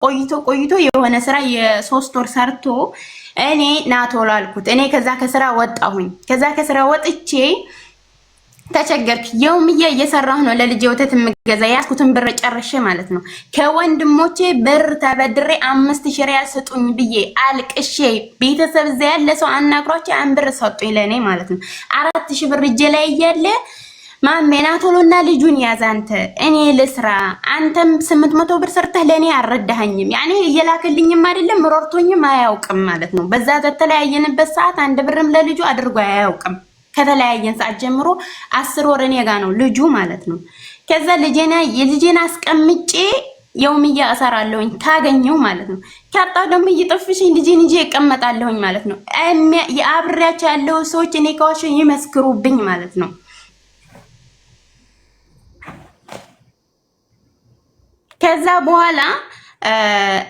ቆይቶ የሆነ ስራ የ3 ወር ሰርቶ እኔ ናቶሎ አልኩት። እኔ ከዛ ከስራ ወጣሁኝ። ከዛ ከስራ ወጥቼ ተቸገርክ። የውምዬ እየሰራሁ ነው ለልጄ ወተት የምገዛ ያስኩትን ብር ጨርሼ ማለት ነው። ከወንድሞቼ ብር ተበድሬ 5000 ሪያል ስጡኝ ብዬ አልቅሼ ቤተሰብ እዛ ያለ ሰው አናግሯቸው ያን ብር ሰጡኝ ለኔ ማለት ነው። 4000 ብር እጄ ላይ እያለ ማሜ ናቶሎና ልጁን ያዝ አንተ እኔ ልስራ አንተም 800 ብር ሰርተህ ለኔ አልረዳኸኝም። ያኔ እየላከልኝም አይደለም ሮርቶኝም አያውቅም ማለት ነው። በዛ ተተለያየንበት ሰዓት አንድ ብርም ለልጁ አድርጎ አያውቅም። ከተለያየን ሰዓት ጀምሮ 10 ወር እኔ ጋር ነው ልጁ ማለት ነው። ከዛ የልጄን አስቀምጬ የውምያ እሰራለሁኝ ካገኘው ማለት ነው። ካጣው ደግሞ እየጠፍሽኝ ልጄን ይዤ እቀመጣለሁኝ ማለት ነው። የአብሬያቸው ያለው ሰዎች እኔ ከዋሸሁ ይመስክሩብኝ ማለት ነው። ከዛ በኋላ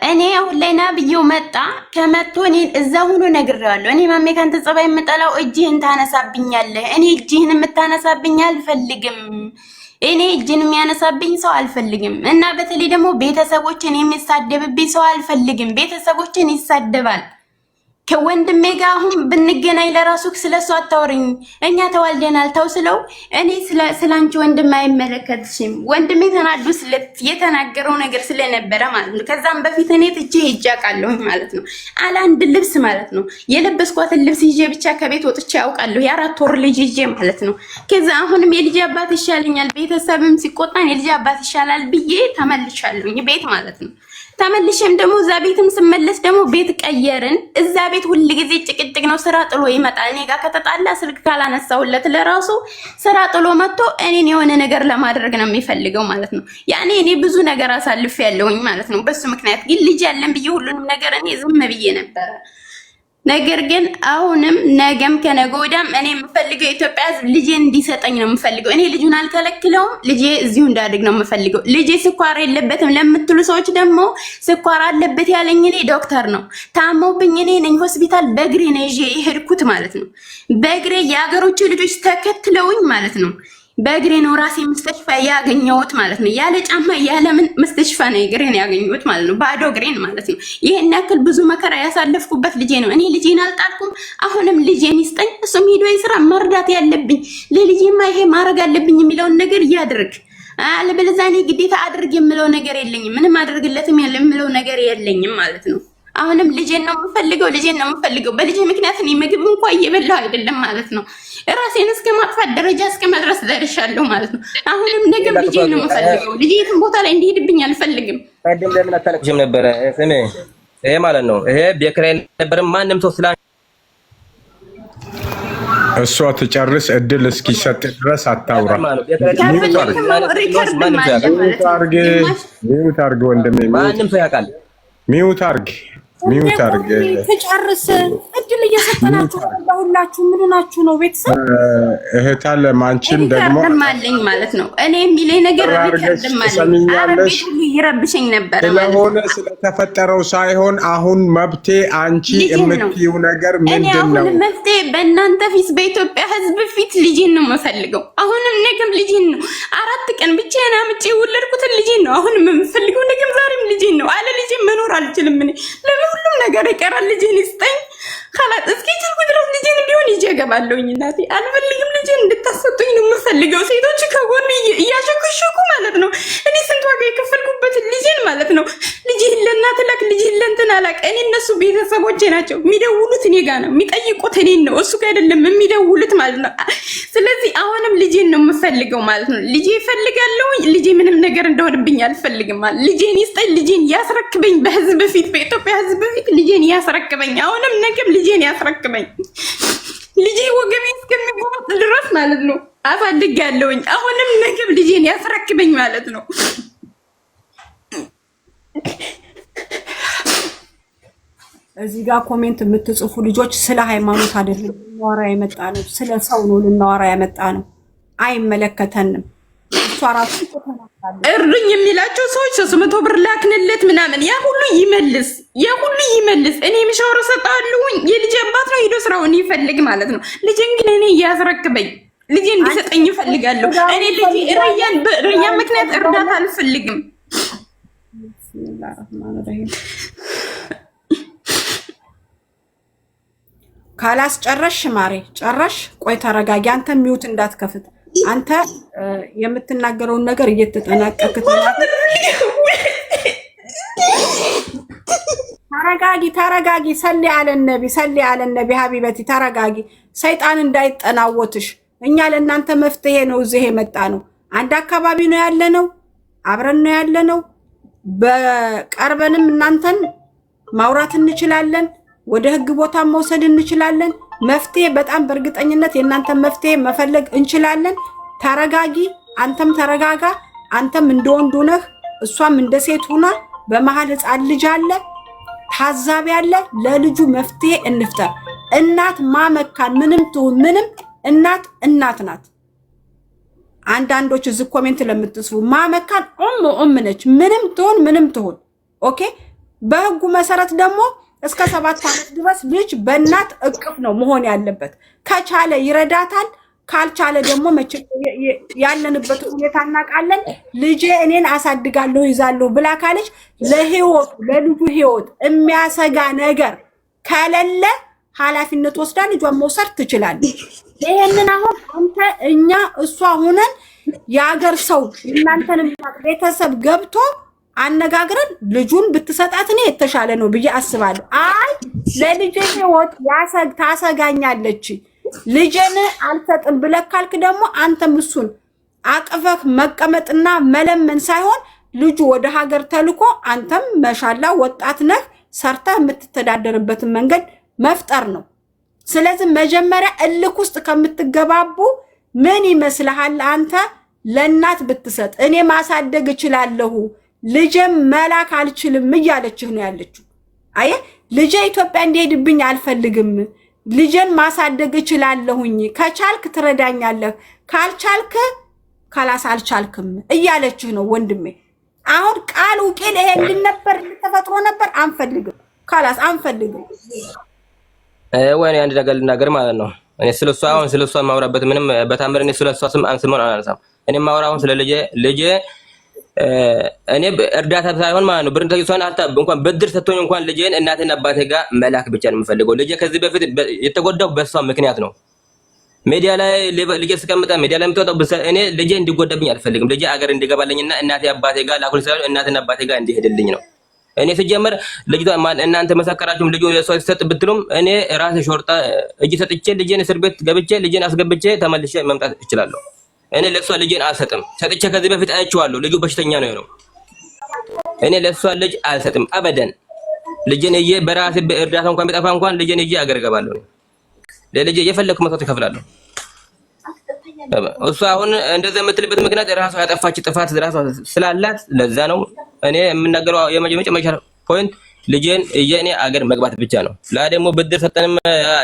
እኔ አሁን ላይ ናብዬው መጣ ከመጥቶ እኔ እዛ ሆኖ ነግሬዋለሁ። እኔ ማሜ ካንተ ጸባይ የምጠላው እጅህን ታነሳብኛለህ። እኔ እጅህን የምታነሳብኝ አልፈልግም። እኔ እጅን የሚያነሳብኝ ሰው አልፈልግም። እና በተለይ ደግሞ ቤተሰቦችን የሚሳደብብኝ ሰው አልፈልግም። ቤተሰቦችን ይሳደባል። ከወንድሜ ጋር አሁን ብንገናኝ ለራሱ ስለሱ አታወሪኝ እኛ ተዋልደናል ተው ስለው እኔ ስላንቺ ወንድም አይመለከትሽም ወንድሜ ተናዱ የተናገረው ነገር ስለነበረ ማለት ነው። ከዛም በፊት እኔ ትቼ ሄጄ አውቃለሁ ማለት ነው። አለ አንድ ልብስ ማለት ነው የለበስኳትን ልብስ ይዤ ብቻ ከቤት ወጥቼ አውቃለሁ። የ4 ወር ልጅ ይዤ ማለት ነው። ከዛ አሁንም የልጅ አባት ይሻለኛል ቤተሰብም ሲቆጣን የልጅ አባት ይሻላል ብዬ ተመልሻለሁ ቤት ማለት ነው። ተመልሼም ደግሞ እዛ ቤትም ስመለስ ደግሞ ቤት ቀየርን። እዛ ቤት ሁሉ ጊዜ ጭቅጭቅ ነው። ስራ ጥሎ ይመጣል። እኔ ጋር ከተጣላ ስልክ ካላነሳውለት ለራሱ ስራ ጥሎ መጥቶ እኔን የሆነ ነገር ለማድረግ ነው የሚፈልገው ማለት ነው። ያኔ እኔ ብዙ ነገር አሳልፍ ያለውኝ ማለት ነው። በሱ ምክንያት ግን ልጅ ያለን ብዬ ሁሉንም ነገር እኔ ዝም ብዬ ነበር። ነገር ግን አሁንም ነገም ከነገ ወዲያም እኔ የምፈልገው ኢትዮጵያ ሕዝብ ልጄን እንዲሰጠኝ ነው የምፈልገው። እኔ ልጁን አልከለክለውም። ልጄ እዚሁ እንዳድግ ነው የምፈልገው። ልጄ ስኳር የለበትም ለምትሉ ሰዎች ደግሞ ስኳር አለበት ያለኝ እኔ ዶክተር ነው። ታሞብኝ እኔ ነኝ ሆስፒታል በእግሬ ነው ይዤ የሄድኩት ማለት ነው። በእግሬ የሀገሮች ልጆች ተከትለውኝ ማለት ነው። በእግሬ ነው ራሴ መስተሽፋ ያገኘሁት ማለት ነው። ያለ ጫማ ያለ ምን መስተሽፋ ነው እግሬን ያገኘሁት ማለት ነው። ባዶ እግሬን ማለት ነው። ይሄን ያክል ብዙ መከራ ያሳለፍኩበት ልጄ ነው። እኔ ልጄን አልጣልኩም። አሁንም ልጄን ይስጠኝ። እሱም ሄዶ ይስራ። መርዳት ያለብኝ ለልጄማ ይሄ ማድረግ አለብኝ የሚለውን ነገር ያድርግ። አለበለዚያ እኔ ግዴታ አድርግ የምለው ነገር የለኝም። ምንም አድርግለትም የምለው ነገር የለኝም ማለት ነው። አሁንም ልጄን ነው የምፈልገው። በልጄ ምክንያት እኔ ምግብ እንኳን እየበላሁ አይደለም ማለት ነው። ራሴን እስከ ማጥፋት ደረጃ እስከ መድረስ ደርሻለሁ ማለት ነው። አሁንም ነገም ልጄን ነው የምፈልገው። ልጄ የትም ቦታ ላይ እንዲሄድብኝ አልፈልግም። ቀደም ለምን አታለቅሽም ነበረ? ስሜ ይሄ ማለት ነው። ይሄ ቤክራይ ነበር። ማንም ሰው ስላ እሷ ትጨርስ እድል እስኪሰጥ ድረስ አታውራ። ሚውት አርግ ወንድሜ፣ ማንም ሰው ያውቃል። ሚውት አርግ ተጨርስ። እድል እየሰጠናችሁ ሁላችሁ ምን ሆናችሁ ነው? ቤተሰብ እህት አለ ማንቺም ደግሞ አለኝ ማለት ነው። እኔ የሚለኝ ነገር አረቤት ሁሉ ይረብሸኝ ነበር ስለሆነ ስለተፈጠረው ሳይሆን አሁን መብቴ አንቺ የምትይው ነገር ምንድን ነው? አሁን መብቴ በእናንተ ፊት በኢትዮጵያ ሕዝብ ፊት ልጄን ነው የምፈልገው። አሁንም ነገም ልጄን ነው። 4 ቀን ብቻዬን አምጬ የወለድኩትን ልጄን ነው አሁንም የምፈልገው። ነገም ዛሬም ልጄን ነው። አለ ልጄን መኖር አልችልም እኔ። ለምን ሁሉም ነገር ይቀራል? ልጄን ይስጠኝ ካላት እስኪ ችልኩ ድረስ ልጄን ቢሆን ይዤ እገባለሁኝ። እናቴ አልፈልግም። ልጄን እንድታሰጡኝ ነው የምፈልገው። ሴቶች ከጎን እያሸከሸኩ ማለት ነው። እኔ ስንት ዋጋ የከፈልኩበት ልጄን ማለት ነው። ልጄን ለእናት ላክ፣ ልጄን ለእንትን አላክ። እኔ እነሱ ቤተሰቦቼ ናቸው። የሚደውሉት እኔ ጋር ነው፣ የሚጠይቁት እኔን ነው፣ እሱ ጋር አይደለም የሚደውሉት ማለት ነው። ስለዚህ አሁንም ልጄን ነው የምፈልገው ማለት ነው። ልጄ እፈልጋለሁኝ። ልጄ ምንም ነገር እንደሆነብኝ አልፈልግም ማለት ልጄን ይስጠኝ፣ ልጄን ያስረክበኝ። በህዝብ ፊት በኢትዮጵያ ህዝብ ፊት ልጄን ያስረክበኝ። አሁንም ነገም ልጄን ያስረክበኝ። ልጄ ወገቤን እስከሚቆርጥ ድረስ ማለት ነው አሳድጋለሁኝ። አሁንም ነገም ልጄን ያስረክበኝ ማለት ነው። እዚህ ጋር ኮሜንት የምትጽፉ ልጆች ስለ ሃይማኖት አይደለም ልናወራ የመጣ ነው፣ ስለ ሰው ነው ልናወራ የመጣ ነው። አይመለከተንም። እሷ ራሱ እርዱኝ የሚላቸው ሰዎች 300 ብር ላክንለት ምናምን ያ ሁሉ ይመልስ። እኔ ምሻወር ሰጣለሁኝ። የልጅ አባት ነው ሄዶ ስራውን ይፈልግ ማለት ነው። ልጅን ግን እኔ ያስረክበኝ፣ ልጅ እንዲሰጠኝ እፈልጋለሁ። እኔ ልጅ ረያን ምክንያት እርዳታ አልፈልግም። ቢስሚላሂ ረህማን ረሂም ካላስ ጨረሽ ማሬ ጨረሽ ቆይ ተረጋጊ አንተ ሚውት እንዳትከፍት አንተ የምትናገረውን ነገር እየተጠናቀቅክ ተረጋጊ ሰሊ አለ ነቢ ሀቢበቲ ተረጋጊ ሰይጣን እንዳይጠናወትሽ እኛ ለእናንተ መፍትሄ ነው እዚህ የመጣ ነው አንድ አካባቢ ነው ያለነው አብረን ነው ያለነው በቀርበንም እናንተን ማውራት እንችላለን ወደ ህግ ቦታ መውሰድ እንችላለን መፍትሄ በጣም በእርግጠኝነት የእናንተ መፍትሄ መፈለግ እንችላለን ተረጋጊ አንተም ተረጋጋ አንተም እንደወንዱ ነህ እሷም እንደ ሴት ሆና በመሃል ህፃን ልጅ አለ ታዛቢ አለ ለልጁ መፍትሄ እንፍጠር እናት ማመካን ምንም ትሁን ምንም እናት ናት አንዳንዶች እዚህ ኮሜንት ለምትጽፉ ማመካን ነች ምንም ትሁን ኦኬ በህጉ መሰረት ደግሞ እስከ 7 ዓመት ድረስ ልጅ በእናት እቅፍ ነው መሆን ያለበት ከቻለ ይረዳታል ካልቻለ ደግሞ ያለንበት ሁኔታ እናቃለን ልጄ እኔን አሳድጋለሁ ይዛለሁ ብላ ካለች ለልጁ ህይወት የሚያሰጋ ነገር ካለለ ኃላፊነት ወስዳ ልጇን መውሰድ ትችላለች ይሄንን አሁን አንተ እኛ እሷ ሆነን ያገር ሰው እናንተን ቤተሰብ ገብቶ አነጋግረን ልጁን ብትሰጣት እኔ የተሻለ ነው ብዬ አስባለሁ አይ ለልጄ ህይወት ታሰጋኛለች ልጄን አልሰጥም ብለካልክ ደግሞ አንተም እሱን አቅፈህ መቀመጥና መለመን ሳይሆን ልጁ ወደ ሀገር ተልኮ አንተም መሻላ ወጣት ነህ ሰርታ የምትተዳደርበትን መንገድ መፍጠር ነው ስለዚህ መጀመሪያ እልክ ውስጥ ከምትገባቡ ምን ይመስልሃል አንተ ለእናት ብትሰጥ እኔ ማሳደግ እችላለሁ ልጄም መላክ አልችልም እያለችህ ነው ያለችው አየ ልጄ ኢትዮጵያ እንዲሄድብኝ አልፈልግም ልጄን ማሳደግ እችላለሁኝ ከቻልክ ትረዳኛለህ ካልቻልክ ካላስ አልቻልክም እያለችህ ነው ወንድሜ አሁን ቃል ውቂል ይሄን ነበር ተፈጥሮ ነበር አንፈልግም ካላስ አንፈልግም ወይኔ አንድ ነገር ልናገር ማለት ነው እኔ ስለሷ ማውራበት ምንም በታምር እኔ ስለሷ ስም አንስሞን አላነሳም እኔ ማውራውን ስለ ልጄ እኔ እርዳታ ሳይሆን ማለት ነው ብርን ተይሷን አታ እንኳን በድር ሰጥቶኝ እንኳን ልጄን እናቴና አባቴ ጋር መላክ ብቻ ነው የምፈልገው ልጄ ከዚህ በፊት የተጎዳው በሷ ምክንያት ነው ሚዲያ ላይ ልጄ ስቀምጣ ሚዲያ ላይ የምትወጣው እኔ ልጄ እንዲጎዳብኝ አልፈልግም ልጄ አገር እንዲገባልኝና እናቴ አባቴ ጋር ላኩል ሳይሆን እናቴና አባቴ ጋር እንዲሄድልኝ ነው እኔ ሲጀመር ልጅቷ እናንተ መሰከራችሁም ልጅ ለሷ ሲሰጥ ብትሉም እኔ ራሴ ሾርጣ እጅ ሰጥቼ ልጄን እስር ቤት ገብቼ ልጄን አስገብቼ ተመልሼ መምጣት እችላለሁ እኔ ለሷ ልጄን አልሰጥም ሰጥቼ ከዚህ በፊት አይቼዋለሁ ልጁ በሽተኛ ነው እኔ ለሷ ልጅ አልሰጥም አበደን ልጄን በራሴ በእርዳታ እንኳን ቢጠፋ እንኳን ልጄን አገር እገባለሁ ለልጄ የፈለኩ መስዋዕት እከፍላለሁ እሷ አሁን እንደዚህ የምትልበት ምክንያት ራሷ ያጠፋች ጥፋት ራሷ ስላላት ለዛ ነው እኔ የምናገረው የመጨረሻ ፖይንት ልጄን የኔ አገር መግባት ብቻ ነው ለደሞ ብድር ሰጠንም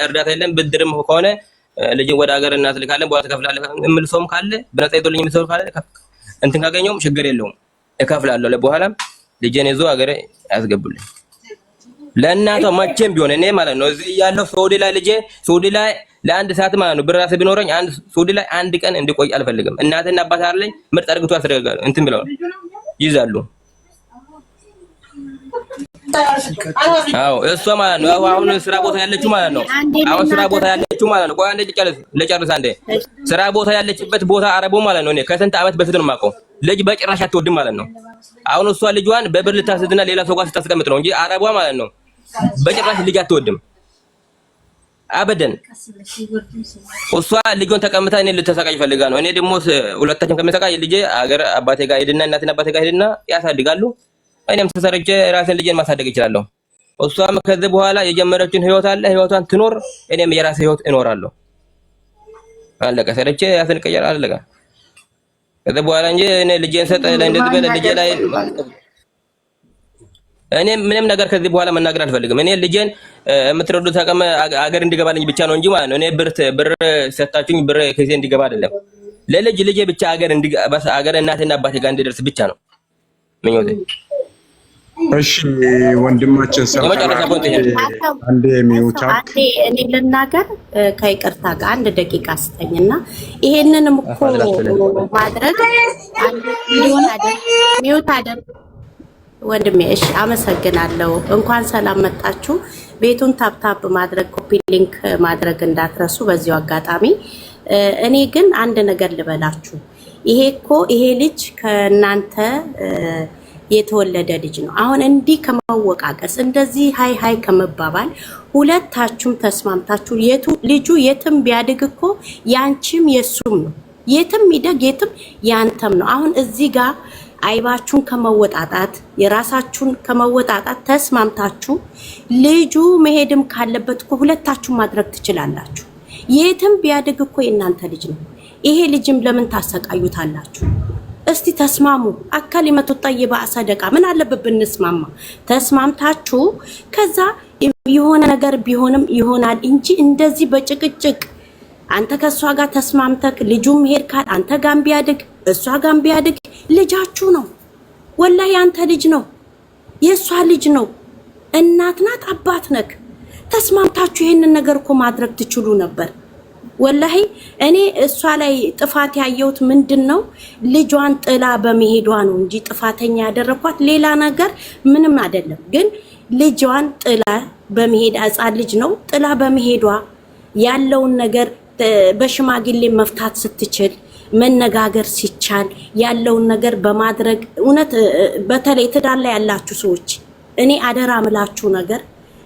እርዳታ የለም ብድርም ከሆነ ልጄን ወደ አገር እናስልካለን በኋላ ተከፍላለህ እምልሶም ካለ በነፃ ይቶልኝ የሚሰሩ ካለ እንትን ካገኘውም ችግር የለውም እከፍላለሁ ለበኋላ ልጄን ይዞ አገር ያስገቡልኝ ለእናቷ መቼም ቢሆን እኔ ማለት ነው እዚህ ያለው ሳውዲ ላይ ለአንድ ሰዓት ማለት ነው ብራስ ቢኖረኝ አንድ ሳውዲ ላይ አንድ ቀን እንዲቆይ አልፈልግም እናትና አባት አይደለኝ ምርጥ አድርገው ያስደርጋሉ እንትን ብለው ይዛሉ አዎ እሷ ማለት ነው አሁን ስራ ቦታ ያለችው ማለት ነው አሁን ስራ ቦታ ያለችው ማለት ነው ቆይ አንዴ ልጨርስ አንዴ ስራ ቦታ ያለችበት ቦታ አረቦ ማለት ነው እኔ ከስንት አመት በፊት ነው የማውቀው ልጅ በጭራሽ አትወድም ማለት ነው አሁን እሷ ልጇን በብር ልታስድና ሌላ ሰው ጋር ስታስቀምጥ ነው እንጂ አረቧ ማለት ነው በጭራሽ ልጅ አትወድም አበደን እሷ ልጇን ተቀምጣ እኔ ልትሰቃይ ፈልጋ ነው እኔ ደግሞ ሁለታችን ከመሰቃይ ልጄ አገር አባቴ ጋር ሄድና እናቴና አባቴ ጋር ሄድና ያሳድጋሉ እኔም ተሰርቼ ራሴን ልጄን ማሳደግ እችላለሁ እሷም ከዚህ በኋላ የጀመረችውን ህይወት አለ ህይወቷን ትኖር እኔም የራሴ ህይወት እኖራለሁ አለቀ ሰርቼ ራሴን ቀየር አለቀ ከዚህ በኋላ እንጂ እኔ ልጄን ሰጠ ለእንደዚህ በለ ልጄ ላይ እኔ ምንም ነገር ከዚህ በኋላ መናገር አልፈልግም እኔ ልጄን የምትረዱት አቀም አገር እንዲገባልኝ ብቻ ነው እንጂ ማለት ነው እኔ ብር ሰጣችሁኝ ብር ከዚህ እንዲገባ አይደለም ለልጄ ብቻ አገር እናቴና አባቴ ጋር እንዲደርስ ብቻ ነው ምኞቴ እሺ ወንድማችን አንዴ የሚውጣት እኔ ልናገር ከይቅርታ ጋር አንድ ደቂቃ ስጠኝና ይሄንንም እኮ ማድረግ አንድ ሚውት አደር ወንድሜ እሺ አመሰግናለሁ። እንኳን ሰላም መጣችሁ። ቤቱን ታፕታፕ ማድረግ ኮፒ ሊንክ ማድረግ እንዳትረሱ በዚሁ አጋጣሚ። እኔ ግን አንድ ነገር ልበላችሁ። ይሄ ልጅ ከናንተ የተወለደ ልጅ ነው። አሁን እንዲህ ከመወቃቀስ እንደዚህ ሃይ ከመባባል ሁለታችሁም ተስማምታችሁ ልጁ የትም ቢያድግ እኮ ያንቺም የሱም ነው። የትም ይደግ የትም ያንተም ነው። አሁን እዚህ ጋር አይባችሁን ከመወጣጣት የራሳችሁን ከመወጣጣት ተስማምታችሁ ልጁ መሄድም ካለበት እኮ ሁለታችሁ ማድረግ ትችላላችሁ። የትም ቢያድግ እኮ የእናንተ ልጅ ነው። ይሄ ልጅም ለምን ታሰቃዩታላችሁ? እስቲ ተስማሙ። አካል የመቶ ጠይባ ሰደቃ ምን አለበት ብንስማማ? ተስማምታችሁ ከዛ የሆነ ነገር ቢሆንም ይሆናል እንጂ እንደዚህ በጭቅጭቅ አንተ ከሷ ጋር ተስማምተክ ልጁም ሄድ ካል አንተ ጋር ቢያድግ እሷ ጋር ቢያድግ ልጃችሁ ነው። ወላሂ አንተ ልጅ ነው፣ የሷ ልጅ ነው። እናት ናት፣ አባት ነክ። ተስማምታችሁ ይሄንን ነገር እኮ ማድረግ ትችሉ ነበር። ወላሂ እኔ እሷ ላይ ጥፋት ያየሁት ምንድነው ልጇን ጥላ በመሄዷ ነው እንጂ ጥፋተኛ ያደረኳት ሌላ ነገር ምንም አይደለም። ግን ልጇን ጥላ በመሄድ ሕፃን ልጅ ነው ጥላ በመሄዷ ያለውን ነገር በሽማግሌ መፍታት ስትችል መነጋገር ሲቻል ያለውን ነገር በማድረግ እውነት በተለይ ትዳር ላይ ያላችሁ ሰዎች እኔ አደራ ምላችሁ ነገር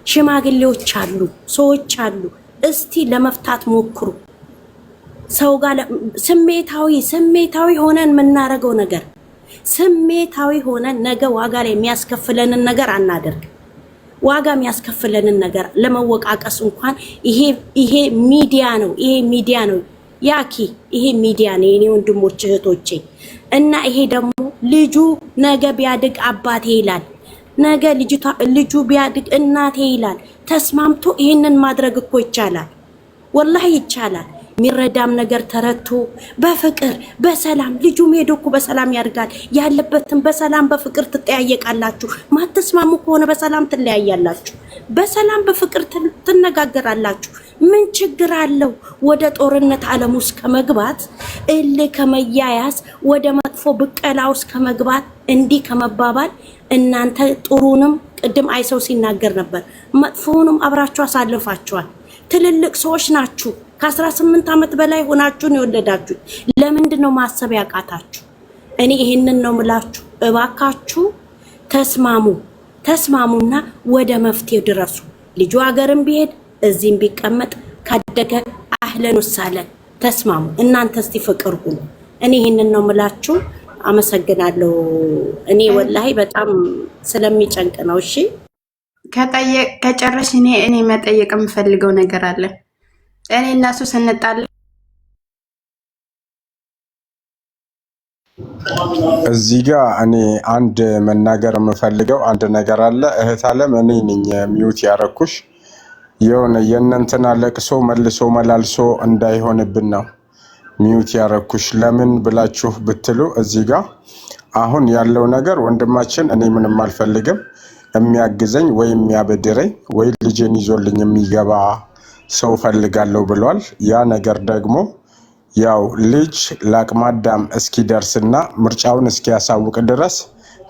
ሽማግሌዎች አሉ፣ ሰዎች አሉ። እስቲ ለመፍታት ሞክሩ። ሰው ጋር ስሜታዊ ሆነን የምናረገው ነገር ስሜታዊ ሆነን ነገ ዋጋ ላይ የሚያስከፍለንን ነገር አናደርግ። ዋጋ የሚያስከፍለንን ነገር ለመወቃቀስ እንኳን ይሄ ሚዲያ ነው። ይሄ ሚዲያ ነው ያኪ ይሄ ሚዲያ ነው የኔ ወንድሞች እህቶቼ። እና ይሄ ደግሞ ልጁ ነገ ቢያድግ አባቴ ይላል፣ ነገ ልጁ ቢያድግ እናቴ ይላል። ተስማምቶ ይሄንን ማድረግ እኮ ይቻላል፣ ወላሂ ይቻላል። የሚረዳም ነገር ተረቶ በፍቅር በሰላም ልጁ ሄዶ እኮ በሰላም ያድጋል። ያለበትን በሰላም በፍቅር ትጠያየቃላችሁ። ማትስማሙ ከሆነ በሰላም ትለያያላችሁ፣ በሰላም በፍቅር ትነጋገራላችሁ። ምን ችግር አለው? ወደ ጦርነት ዓለም ውስጥ ከመግባት ከመያያዝ ወደ መጥፎ ብቀላ ውስጥ ከመግባት እንዲህ ከመባባል እናንተ ጥሩንም ቅድም አይሰው ሲናገር ነበር መጥፎውንም አብራችሁ አሳልፋችኋል። ትልልቅ ሰዎች ናችሁ። ከ18 ዓመት በላይ ሆናችሁን የወለዳችሁ ለምንድነው ማሰብ ያቃታችሁ? እኔ ይሄንን ነው ምላችሁ። እባካችሁ ተስማሙና ወደ መፍትሄ ድረሱ። ልጁ ሀገርም ቢሄድ እዚህም ቢቀመጥ ካደገ አህለን ወሳለን። ተስማሙ። እናንተ እስቲ ፍቅር ሁኑ። እኔ ይሄንን ነው ምላችሁ። አመሰግናለሁ። እኔ ወላሂ በጣም ስለሚጨንቅ ነው። እሺ ከጨረሽ እኔ መጠየቅ የምፈልገው ነገር አለ። እኔ እና እሱ ስንጣላ እዚህ ጋር እኔ አንድ መናገር የምፈልገው አንድ ነገር አለ። እህት አለም እኔ ነኝ ሚውት ያረኩሽ። የሆነ የእናንተና ለቅሶ መልሶ መላልሶ እንዳይሆንብን ነው ሚውት ያረኩሽ። ለምን ብላችሁ ብትሉ እዚህ ጋር አሁን ያለው ነገር ወንድማችን እኔ ምንም አልፈልግም፣ የሚያግዘኝ ወይ የሚያበድረኝ ወይ ልጄን ይዞልኝ የሚገባ ሰው ፈልጋለሁ ብሏል። ያ ነገር ደግሞ ያው ልጅ ለአቅመ አዳም እስኪደርስና ምርጫውን እስኪያሳውቅ ድረስ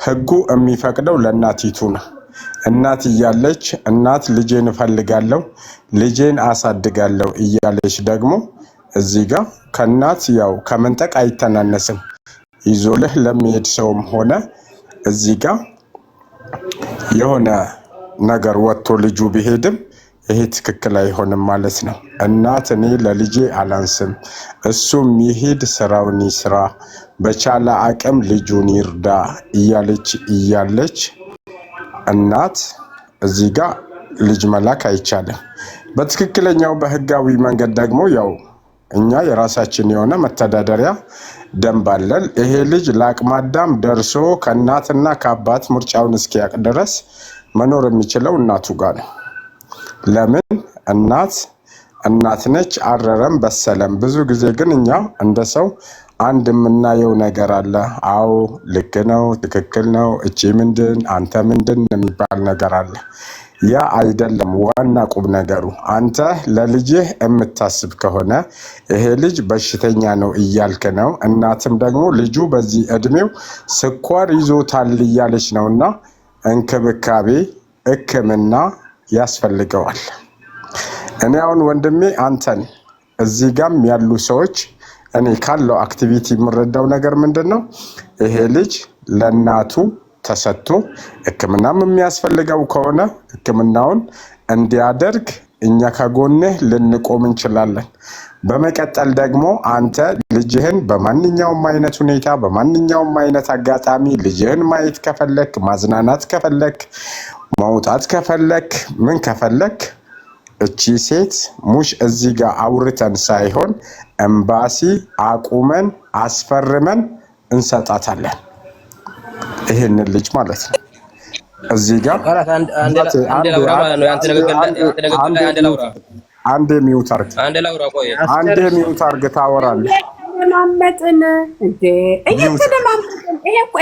ህጉ የሚፈቅደው ለእናቲቱ ነው። እናት እያለች እናት ልጄን እፈልጋለሁ ልጄን አሳድጋለሁ እያለች ደግሞ እዚህ ጋር ከእናት ያው ከመንጠቅ አይተናነስም። ይዞልህ ለሚሄድ ሰውም ሆነ እዚህ ጋር የሆነ ነገር ወጥቶ ልጁ ቢሄድም ይሄ ትክክል አይሆንም ማለት ነው። እናት እኔ ለልጄ አላንስም፣ እሱም ይሄድ ስራውን ይስራ፣ በቻለ አቅም ልጁን ይርዳ እያለች እናት እዚህ ጋር ልጅ መላክ አይቻልም። በትክክለኛው በህጋዊ መንገድ ደግሞ ያው እኛ የራሳችን የሆነ መተዳደሪያ ደንብ አለን። ይሄ ልጅ ለአቅመ አዳም ደርሶ ከእናትና ከአባት ምርጫውን እስኪያቅ ድረስ መኖር የሚችለው እናቱ ጋር ነው። ለምን እናት ነች፣ አረረም በሰለም። ብዙ ጊዜ ግን እኛ እንደ ሰው አንድ የምናየው ነገር አለ። አዎ ልክ ነው፣ ትክክል ነው፣ እቺ ምንድን አንተ ምንድን የሚባል ነገር አለ። ያ አይደለም ዋና ቁም ነገሩ። አንተ ለልጅህ የምታስብ ከሆነ ይሄ ልጅ በሽተኛ ነው እያልክ ነው። እናትም ደግሞ ልጁ በዚህ እድሜው ስኳር ይዞታል እያለች ነውና እንክብካቤ ሕክምና ያስፈልገዋል። እኔ አሁን ወንድሜ አንተን እዚህ ጋም ያሉ ሰዎች እኔ ካለው አክቲቪቲ የምረዳው ነገር ምንድነው? ይሄ ልጅ ለእናቱ ተሰጥቶ ሕክምናም የሚያስፈልገው ከሆነ ሕክምናውን እንዲያደርግ እኛ ከጎንህ ልንቆም እንችላለን። በመቀጠል ደግሞ አንተ ልጅህን በማንኛውም አይነት ሁኔታ በማንኛውም አይነት አጋጣሚ ልጅህን ማየት ከፈለክ፣ ማዝናናት ከፈለክ፣ መውጣት ከፈለክ፣ ምን ከፈለክ እቺ ሴት ሙሽ እዚህ ጋር አውርተን ሳይሆን ኤምባሲ አቁመን አስፈርመን እንሰጣታለን። ይሄንን ልጅ ማለት ነው። እዚህ ጋር አንዴ ሚውት አርግ ታወራለህ። ማመጥን እንዴ እየተደማመጥን ይሄ እኮ